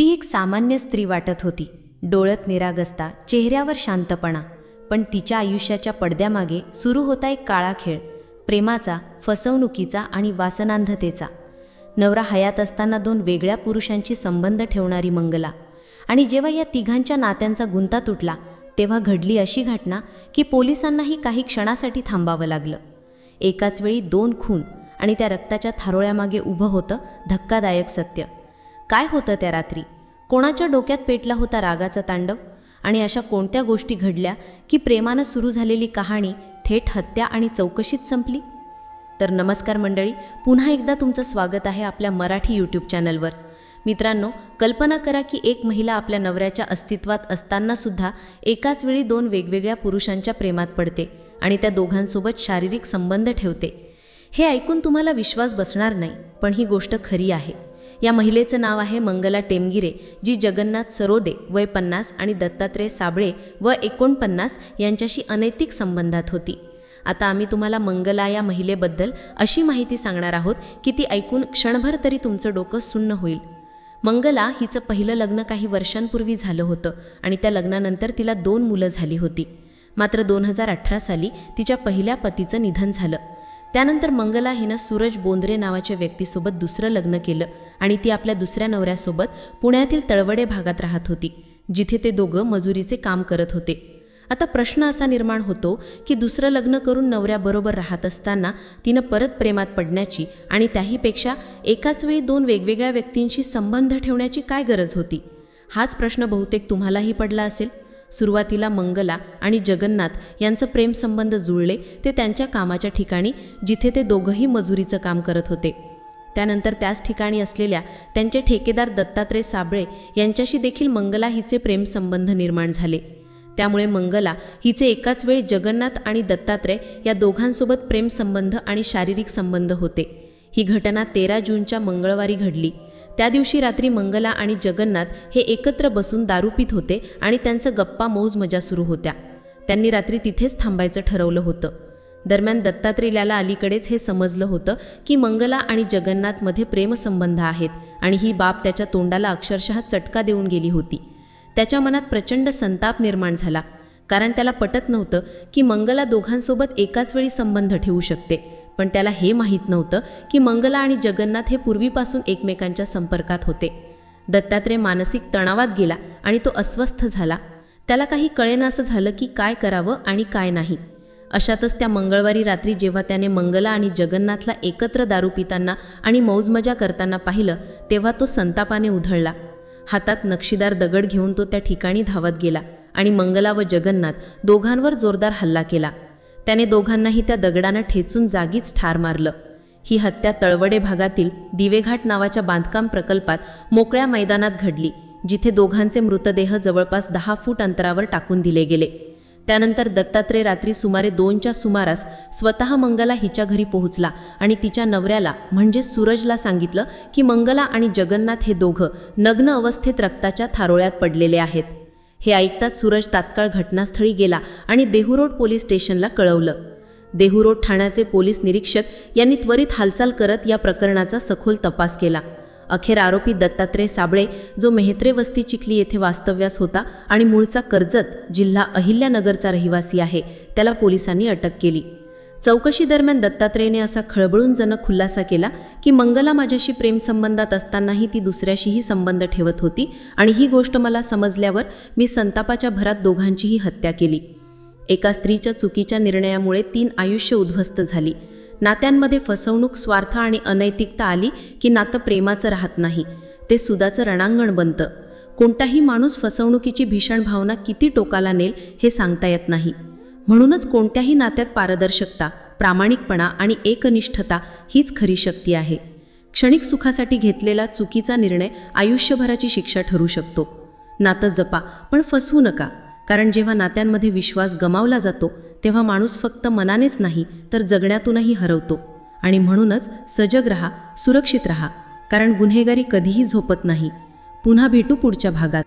ती एक सामान्य स्त्री वाटत होती, डोळ्यात निरागसता, चेहऱ्यावर शांतपणा. पण तिच्या आयुष्याच्या पडद्यामागे सुरू होता एक काळा खेळ, प्रेमाचा, फसवणुकीचा आणि वासनांधतेचा. नवरा हयात असताना दोन वेगळ्या पुरुषांशी संबंध ठेवणारी मंगला. आणि जेव्हा या तिघांच्या नात्यांचा गुंता तुटला, तेव्हा घडली अशी घटना की पोलिसांनाही काही क्षणासाठी थांबावं लागलं. एकाच वेळी दोन खून आणि त्या रक्ताच्या थारोळ्यामागे उभं होतं धक्कादायक सत्य. काय होतं त्या रात्री? कोणाच्या डोक्यात पेटला होता रागाचा तांडव? आणि अशा कोणत्या गोष्टी घडल्या की प्रेमानं सुरू झालेली कहाणी थेट हत्या आणि चौकशीत संपली? तर नमस्कार मंडळी, पुन्हा एकदा तुमचं स्वागत आहे आपल्या मराठी यूट्यूब चॅनलवर. मित्रांनो, कल्पना करा की एक महिला आपल्या नवऱ्याच्या अस्तित्वात असतानासुद्धा एकाच वेळी दोन वेगवेगळ्या पुरुषांच्या प्रेमात पडते आणि त्या दोघांसोबत शारीरिक संबंध ठेवते. हे ऐकून तुम्हाला विश्वास बसणार नाही, पण ही गोष्ट खरी आहे. या महिलेचं नाव आहे मंगला टेमगिरे, जी जगन्नाथ सरोदे वय 50 आणि दत्तात्रय साबळे व 49 यांच्याशी अनैतिक संबंधात होती. आता आम्ही तुम्हाला मंगला या महिलेबद्दल अशी माहिती सांगणार आहोत की ती ऐकून क्षणभर तरी तुमचं डोकं सुन्न होईल. मंगला हिचं पहिलं लग्न काही वर्षांपूर्वी झालं होतं आणि त्या लग्नानंतर तिला 2 मुलं झाली होती. मात्र 2018 साली तिच्या पहिल्या पतीचं निधन झालं. त्यानंतर मंगला हिनं सूरज बोंद्रे नावाच्या व्यक्तीसोबत दुसरं लग्न केलं आणि ती आपल्या दुसऱ्या नवऱ्यासोबत पुण्यातील तळवडे भागात राहत होती, जिथे ते दोघं मजुरीचे काम करत होते. आता प्रश्न असा निर्माण होतो की दुसरं लग्न करून नवऱ्याबरोबर राहत असताना तिनं परत प्रेमात पडण्याची आणि त्याहीपेक्षा एकाच वेळी 2 वेगवेगळ्या व्यक्तींशी संबंध ठेवण्याची काय गरज होती? हाच प्रश्न बहुतेक तुम्हालाही पडला असेल. सुरुवातीला मंगला आणि जगन्नाथ यांचं प्रेमसंबंध जुळले ते त्यांच्या कामाच्या ठिकाणी, जिथे ते दोघंही मजुरीचं काम करत होते. त्यानंतर त्याच ठिकाणी असलेल्या त्यांचे ठेकेदार दत्तात्रय साबळे यांच्याशी देखील मंगला हिचे प्रेमसंबंध निर्माण झाले. त्यामुळे मंगला हिचे एकाच वेळी जगन्नाथ आणि दत्तात्रय या दोघांसोबत प्रेमसंबंध आणि शारीरिक संबंध होते. ही घटना 13 जूनच्या मंगळवारी घडली. त्या दिवशी रात्री मंगला आणि जगन्नाथ हे एकत्र बसून दारू पीत होते आणि त्यांचं गप्पा मौज मजा सुरू होत्या. त्यांनी रात्री तिथेच थांबायचं ठरवलं होतं. दरम्यान दत्तात्रेयाला अलीकडेच हे समजलं होतं की मंगला आणि जगन्नाथमध्ये प्रेमसंबंध आहेत आणि ही बाब त्याच्या तोंडाला अक्षरशः चटका देऊन गेली होती. त्याच्या मनात प्रचंड संताप निर्माण झाला, कारण त्याला पटत नव्हतं की मंगला दोघांसोबत एकाच वेळी संबंध ठेवू शकते. पण त्याला हे माहीत नव्हतं की मंगला आणि जगन्नाथ हे पूर्वीपासून एकमेकांच्या संपर्कात होते. दत्तात्रय मानसिक तणावात गेला आणि तो अस्वस्थ झाला. त्याला काही कळेनासं झालं की काय करावं आणि काय नाही. अशातच त्या मंगळवारी रात्री जेव्हा त्याने मंगला आणि जगन्नाथला एकत्र दारू पिताना आणि मौजमजा करताना पाहिलं, तेव्हा तो संतापाने उधळला. हातात नक्षीदार दगड घेऊन तो त्या ठिकाणी धावत गेला आणि मंगला व जगन्नाथ दोघांवर जोरदार हल्ला केला. त्याने दोघांनाही त्या दगडानं ठेचून जागीच ठार मारलं. ही हत्या तळवडे भागातील दिवेघाट नावाच्या बांधकाम प्रकल्पात मोकळ्या मैदानात घडली, जिथे दोघांचे मृतदेह जवळपास 10 फूट अंतरावर टाकून दिले गेले. त्यानंतर दत्तात्रय रात्री सुमारे 2च्या सुमारास स्वतः मंगला हिच्या घरी पोहोचला आणि तिच्या नवऱ्याला म्हणजे सूरजला सांगितलं की मंगला आणि जगन्नाथ हे दोघं नग्न अवस्थेत रक्ताच्या थारोळ्यात पडलेले आहेत. हे ऐकताच सूरज तात्काळ घटनास्थळी गेला आणि देहूरोड पोलीस स्टेशनला कळवलं. देहूरोड ठाण्याचे पोलीस निरीक्षक यांनी त्वरित हालचाल करत या प्रकरणाचा सखोल तपास केला. अखेर आरोपी दत्तात्रय साबळे, जो मेहत्रे वस्ती चिखली येथे वास्तव्यास होता आणि मूळचा कर्जत, जिल्हा अहिल्यानगरचा रहिवासी आहे, त्याला पोलिसांनी अटक केली. चौकशी दरम्यान दत्तात्रयने असा खळबळूनजनक खुलासा केला की मंगला माझ्याशी प्रेमसंबंधात असतानाही ती दुसऱ्याशीही संबंध ठेवत होती आणि ही गोष्ट मला समजल्यावर मी संतापाच्या भरात दोघांचीही हत्या केली. एका स्त्रीच्या चुकीच्या निर्णयामुळे 3 आयुष्य उद्ध्वस्त झाली. नात्यांमध्ये फसवणूक, स्वार्थ आणि अनैतिकता आली की नातं प्रेमाचं राहत नाही, ते सुदाचं रणांगण बनतं. कोणताही माणूस फसवणुकीची भीषण भावना किती टोकाला नेल हे सांगता येत नाही. म्हणूनच कोणत्याही नात्यात पारदर्शकता, प्रामाणिकपणा आणि एकनिष्ठता हीच खरी शक्ती आहे. क्षणिक सुखासाठी घेतलेला चुकीचा निर्णय आयुष्यभराची शिक्षा ठरू शकतो. नातं जपा, पण फसवू नका, कारण जेव्हा नात्यांमध्ये विश्वास गमावला जातो तेव्हा माणूस फक्त मनानेच नाही तर जगण्यातूनही हरवतो. आणि म्हणूनच सजग रहा, सुरक्षित रहा, कारण गुन्हेगारी कधीही झोपत नाही. पुन्हा भेटू पुढच्या भागात.